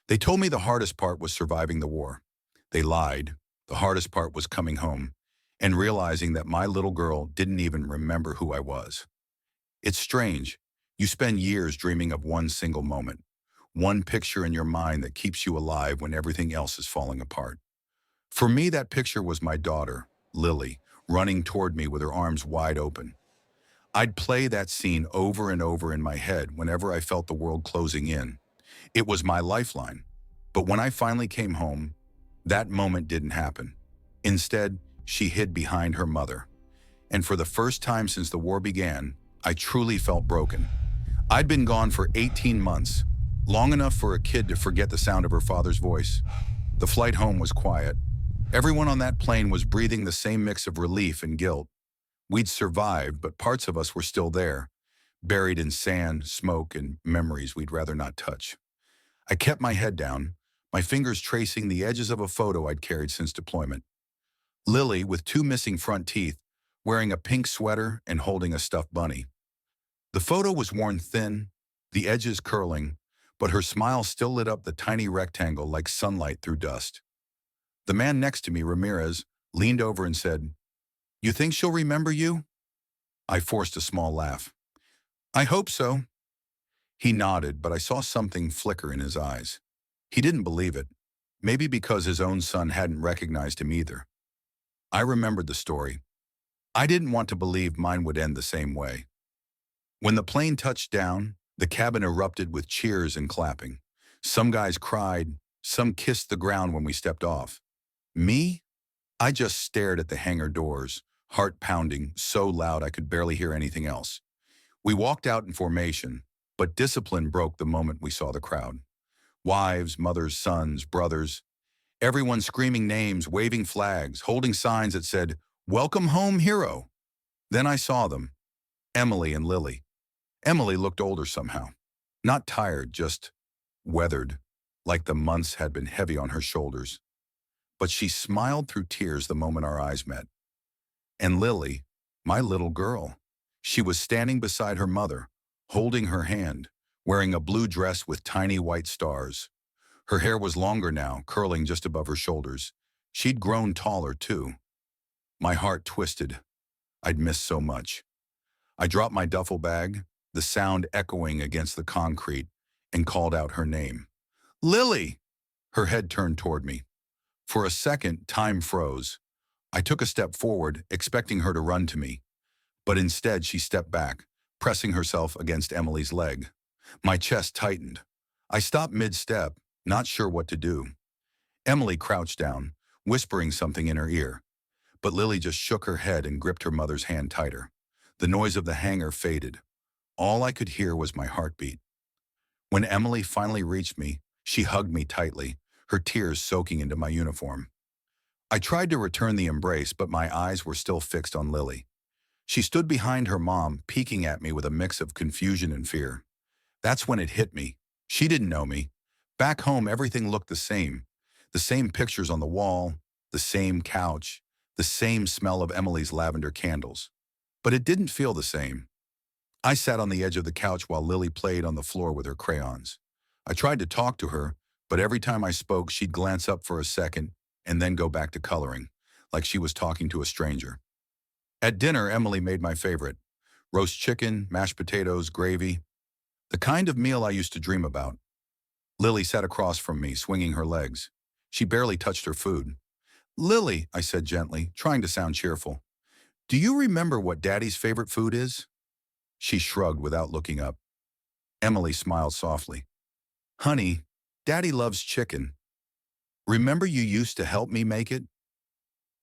They told me the hardest part was surviving the war. They lied. The hardest part was coming home and realizing that my little girl didn't even remember who I was. It's strange. You spend years dreaming of one single moment, one picture in your mind that keeps you alive when everything else is falling apart. For me, that picture was my daughter, Lily, running toward me with her arms wide open. I'd play that scene over and over in my head whenever I felt the world closing in. It was my lifeline. But when I finally came home, that moment didn't happen. Instead, she hid behind her mother. And for the first time since the war began, I truly felt broken. I'd been gone for 18 months, long enough for a kid to forget the sound of her father's voice. The flight home was quiet. Everyone on that plane was breathing the same mix of relief and guilt. We'd survived, but parts of us were still there, buried in sand, smoke, and memories we'd rather not touch. I kept my head down, my fingers tracing the edges of a photo I'd carried since deployment. Lily, with two missing front teeth, wearing a pink sweater and holding a stuffed bunny. The photo was worn thin, the edges curling, but her smile still lit up the tiny rectangle like sunlight through dust. The man next to me, Ramirez, leaned over and said, "You think she'll remember you?" I forced a small laugh. "I hope so." He nodded, but I saw something flicker in his eyes. He didn't believe it, maybe because his own son hadn't recognized him either. I remembered the story. I didn't want to believe mine would end the same way. When the plane touched down, the cabin erupted with cheers and clapping. Some guys cried, some kissed the ground when we stepped off. Me? I just stared at the hangar doors, heart pounding so loud I could barely hear anything else. We walked out in formation, but discipline broke the moment we saw the crowd. Wives, mothers, sons, brothers, everyone screaming names, waving flags, holding signs that said, "Welcome home, hero." Then I saw them, Emily and Lily. Emily looked older somehow. Not tired, just weathered, like the months had been heavy on her shoulders. But she smiled through tears the moment our eyes met. And Lily, my little girl, she was standing beside her mother, holding her hand, wearing a blue dress with tiny white stars. Her hair was longer now, curling just above her shoulders. She'd grown taller, too. My heart twisted. I'd missed so much. I dropped my duffel bag, the sound echoing against the concrete, and called out her name. "Lily!" Her head turned toward me. For a second, time froze. I took a step forward, expecting her to run to me. But instead, she stepped back, pressing herself against Emily's leg. My chest tightened. I stopped mid-step, not sure what to do. Emily crouched down, whispering something in her ear. But Lily just shook her head and gripped her mother's hand tighter. The noise of the hangar faded. All I could hear was my heartbeat. When Emily finally reached me, she hugged me tightly, her tears soaking into my uniform. I tried to return the embrace, but my eyes were still fixed on Lily. She stood behind her mom, peeking at me with a mix of confusion and fear. That's when it hit me. She didn't know me. Back home, everything looked the same. The same pictures on the wall, the same couch, the same smell of Emily's lavender candles. But it didn't feel the same. I sat on the edge of the couch while Lily played on the floor with her crayons. I tried to talk to her, but every time I spoke, she'd glance up for a second and then go back to coloring, like she was talking to a stranger. At dinner, Emily made my favorite: roast chicken, mashed potatoes, gravy, the kind of meal I used to dream about. Lily sat across from me, swinging her legs. She barely touched her food. "Lily," I said gently, trying to sound cheerful, "do you remember what Daddy's favorite food is?" She shrugged without looking up. Emily smiled softly. "Honey, Daddy loves chicken. Remember you used to help me make it?"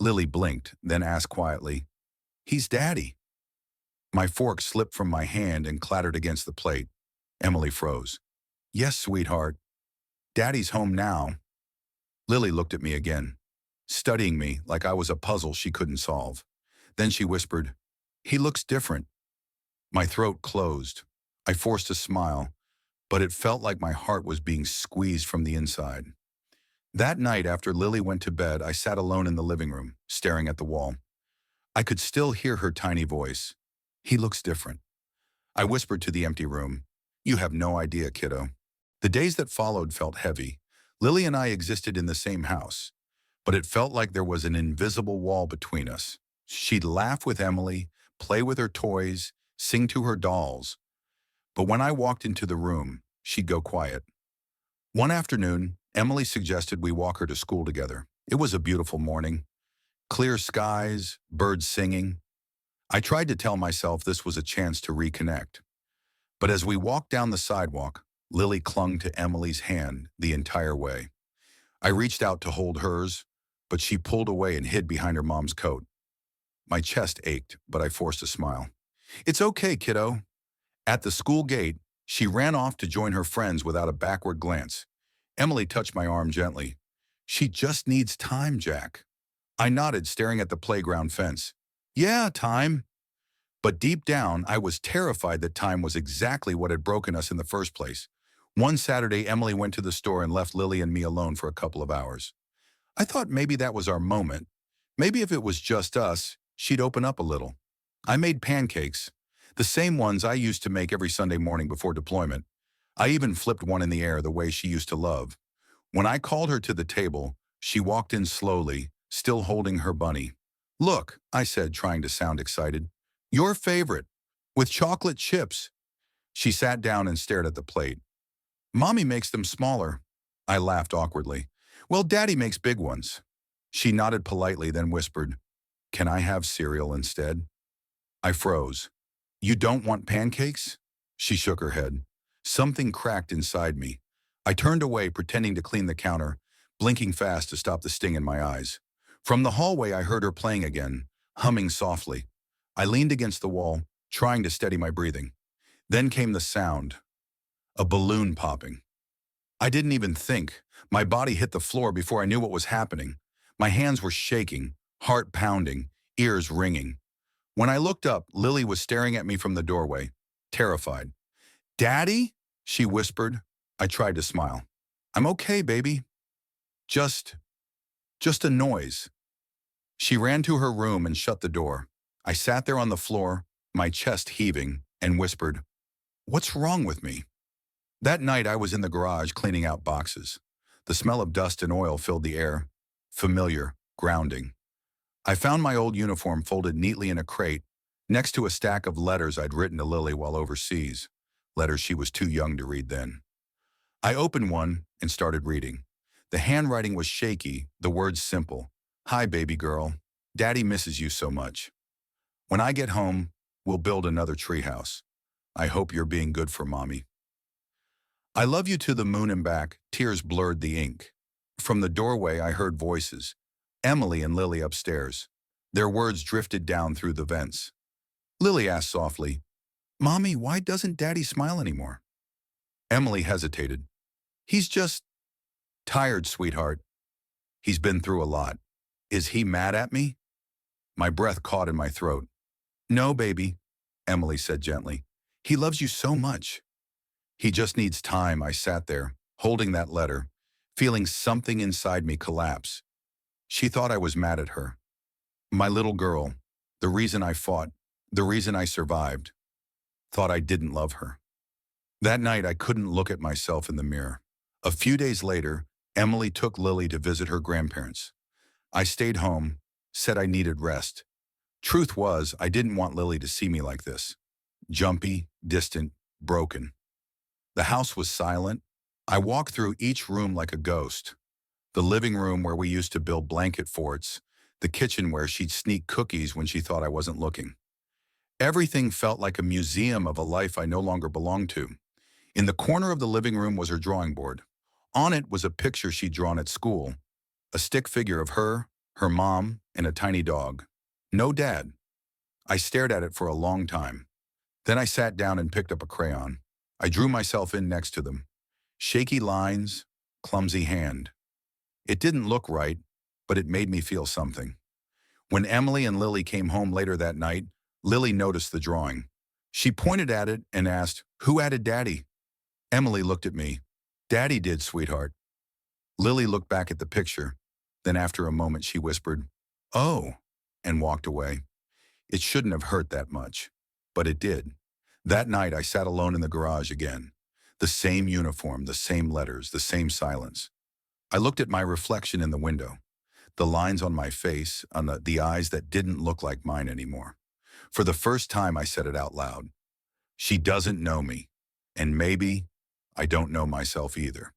Lily blinked, then asked quietly, "He's Daddy." My fork slipped from my hand and clattered against the plate. Emily froze. "Yes, sweetheart. Daddy's home now." Lily looked at me again, studying me like I was a puzzle she couldn't solve. Then she whispered, "He looks different." My throat closed. I forced a smile, but it felt like my heart was being squeezed from the inside. That night, after Lily went to bed, I sat alone in the living room, staring at the wall. I could still hear her tiny voice. "He looks different." I whispered to the empty room, "You have no idea, kiddo." The days that followed felt heavy. Lily and I existed in the same house, but it felt like there was an invisible wall between us. She'd laugh with Emily, play with her toys, sing to her dolls, but when I walked into the room, she'd go quiet. One afternoon, Emily suggested we walk her to school together. It was a beautiful morning, clear skies, birds singing. I tried to tell myself this was a chance to reconnect. But as we walked down the sidewalk, Lily clung to Emily's hand the entire way. I reached out to hold hers, but she pulled away and hid behind her mom's coat. My chest ached, but I forced a smile. "It's okay, kiddo." At the school gate, she ran off to join her friends without a backward glance. Emily touched my arm gently. "She just needs time, Jack." I nodded, staring at the playground fence. "Yeah, time." But deep down, I was terrified that time was exactly what had broken us in the first place. One Saturday, Emily went to the store and left Lily and me alone for a couple of hours. I thought maybe that was our moment. Maybe if it was just us, she'd open up a little. I made pancakes, the same ones I used to make every Sunday morning before deployment. I even flipped one in the air the way she used to love. When I called her to the table, she walked in slowly, still holding her bunny. "Look," I said, trying to sound excited. "Your favorite, with chocolate chips." She sat down and stared at the plate. "Mommy makes them smaller." I laughed awkwardly. "Well, Daddy makes big ones." She nodded politely, then whispered, "Can I have cereal instead?" I froze. "You don't want pancakes?" She shook her head. Something cracked inside me. I turned away, pretending to clean the counter, blinking fast to stop the sting in my eyes. From the hallway, I heard her playing again, humming softly. I leaned against the wall, trying to steady my breathing. Then came the sound, a balloon popping. I didn't even think. My body hit the floor before I knew what was happening. My hands were shaking, heart pounding, ears ringing. When I looked up, Lily was staring at me from the doorway, terrified. "Daddy?" she whispered. I tried to smile. "I'm okay, baby. Just, just a noise." She ran to her room and shut the door. I sat there on the floor, my chest heaving, and whispered, "What's wrong with me?" That night I was in the garage cleaning out boxes. The smell of dust and oil filled the air, familiar, grounding. I found my old uniform folded neatly in a crate, next to a stack of letters I'd written to Lily while overseas, letters she was too young to read then. I opened one and started reading. The handwriting was shaky, the words simple. "Hi, baby girl. Daddy misses you so much. When I get home, we'll build another treehouse. I hope you're being good for Mommy. I love you to the moon and back." Tears blurred the ink. From the doorway, I heard voices. Emily and Lily upstairs. Their words drifted down through the vents. Lily asked softly, "Mommy, why doesn't Daddy smile anymore?" Emily hesitated. "He's just tired, sweetheart. He's been through a lot." "Is he mad at me?" My breath caught in my throat. "No, baby," Emily said gently. "He loves you so much. He just needs time." I sat there, holding that letter, feeling something inside me collapse. She thought I was mad at her. My little girl, the reason I fought, the reason I survived, thought I didn't love her. That night, I couldn't look at myself in the mirror. A few days later, Emily took Lily to visit her grandparents. I stayed home, said I needed rest. Truth was, I didn't want Lily to see me like this. Jumpy, distant, broken. The house was silent. I walked through each room like a ghost. The living room where we used to build blanket forts, the kitchen where she'd sneak cookies when she thought I wasn't looking. Everything felt like a museum of a life I no longer belonged to. In the corner of the living room was her drawing board. On it was a picture she'd drawn at school, a stick figure of her, her mom, and a tiny dog. No dad. I stared at it for a long time. Then I sat down and picked up a crayon. I drew myself in next to them. Shaky lines, clumsy hand. It didn't look right, but it made me feel something. When Emily and Lily came home later that night, Lily noticed the drawing. She pointed at it and asked, "Who added Daddy?" Emily looked at me. "Daddy did, sweetheart." Lily looked back at the picture. Then after a moment she whispered, "Oh," and walked away. It shouldn't have hurt that much, but it did. That night I sat alone in the garage again. The same uniform, the same letters, the same silence. I looked at my reflection in the window, the lines on my face, on the eyes that didn't look like mine anymore. For the first time, I said it out loud. She doesn't know me, and maybe I don't know myself either.